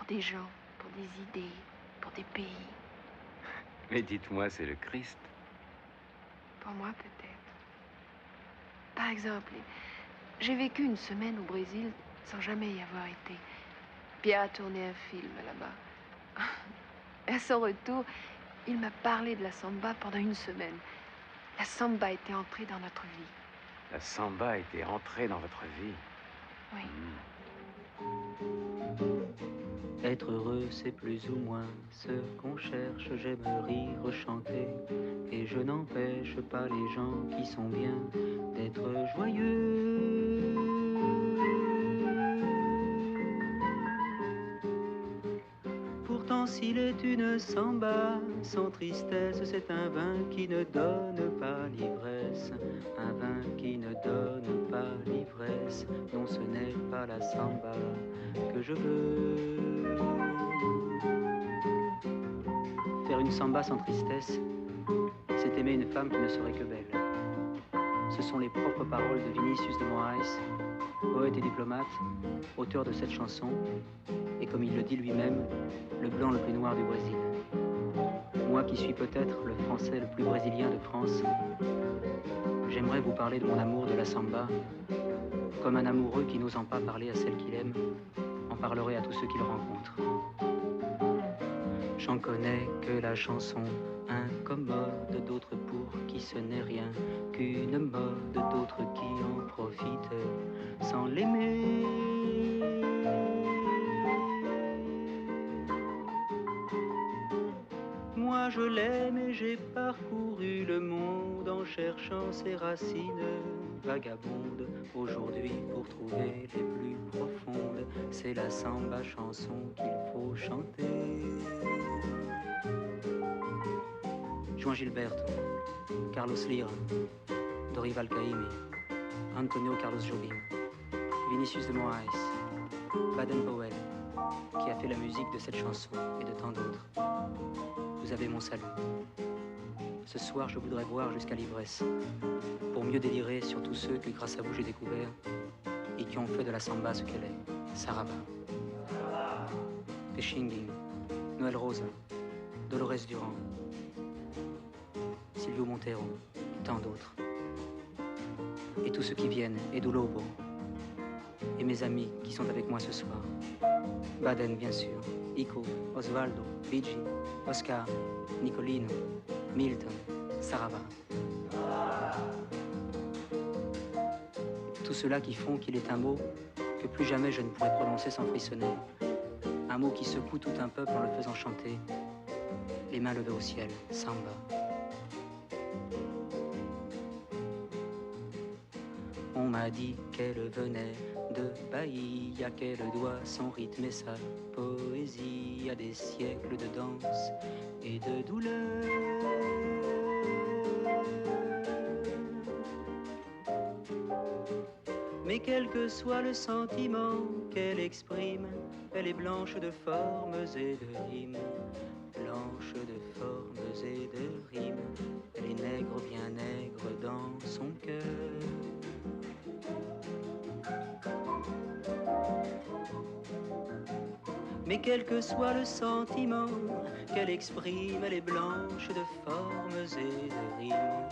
des gens, pour des idées, pour des pays. Mais dites-moi, c'est le Christ. Pour moi, peut-être. Par exemple, j'ai vécu une semaine au Brésil sans jamais y avoir été. Pierre a tourné un film là-bas. À son retour, il m'a parlé de la samba pendant une semaine. La samba était entrée dans notre vie. La samba était entrée dans votre vie. Oui. Être heureux, c'est plus ou moins ce qu'on cherche. J'aime rire, chanter, et je n'empêche pas les gens qui sont bien d'être joyeux. Pourtant, s'il est une samba sans tristesse, c'est un vin qui ne donne pas l'ivresse. Un vin qui ne donne pas l'ivresse. Non, ce n'est pas la samba que je veux. Faire une samba sans tristesse, c'est aimer une femme qui ne serait que belle. Ce sont les propres paroles de Vinicius de Moraes, poète et diplomate, auteur de cette chanson, et comme il le dit lui-même, le blanc le plus noir du Brésil. Moi qui suis peut-être le français le plus brésilien de France, j'aimerais vous parler de mon amour de la samba, comme un amoureux qui n'osant pas parler à celle qu'il aime, en parlerait à tous ceux qu'il rencontre. J'en connais que la chanson incommode, d'autres pour qui ce n'est rien qu'une mode, d'autres qui en profitent sans l'aimer. Moi je l'aime et j'ai parcouru le monde en cherchant ses racines vagabondes. Aujourd'hui pour trouver les plus profondes, c'est la samba chanson qu'il faut chanter. Juan Gilberto, Carlos Lira, Dorival Caymmi, Antonio Carlos Jobim, Vinicius de Moraes, Baden Powell, qui a fait la musique de cette chanson et de tant d'autres. Vous avez mon salut. Ce soir, je voudrais boire jusqu'à l'ivresse, pour mieux délirer sur tous ceux que grâce à vous j'ai découvert et qui ont fait de la samba ce qu'elle est. Saraba, Pechinguin, Noël Rosa, Dolores Durand, Silvio Montero, et tant d'autres. Et tous ceux qui viennent, Edu Lobo, et mes amis qui sont avec moi ce soir. Baden, bien sûr, Ico, Osvaldo, Luigi, Oscar, Nicolino, Milton, Sarava. Tout cela qui font qu'il est un mot que plus jamais je ne pourrai prononcer sans frissonner. Un mot qui secoue tout un peuple en le faisant chanter. Les mains levées au ciel, samba. On m'a dit qu'elle venait de Bahia, qu'elle doit son rythme et sa poésie à des siècles de danse et de douleur. Mais quel que soit le sentiment qu'elle exprime, elle est blanche de formes et de rimes. Blanche de formes et de rimes, elle est nègre, bien nègre dans son cœur. Mais quel que soit le sentiment qu'elle exprime, elle est blanche de formes et de rimes.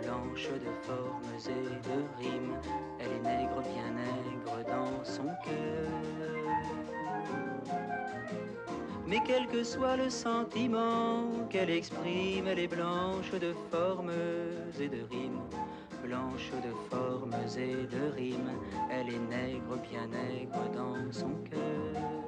Blanche de formes et de rimes, elle est nègre, bien nègre dans son cœur. Mais quel que soit le sentiment qu'elle exprime, elle est blanche de formes et de rimes. Blanche de formes et de rimes, elle est nègre, bien nègre dans son cœur.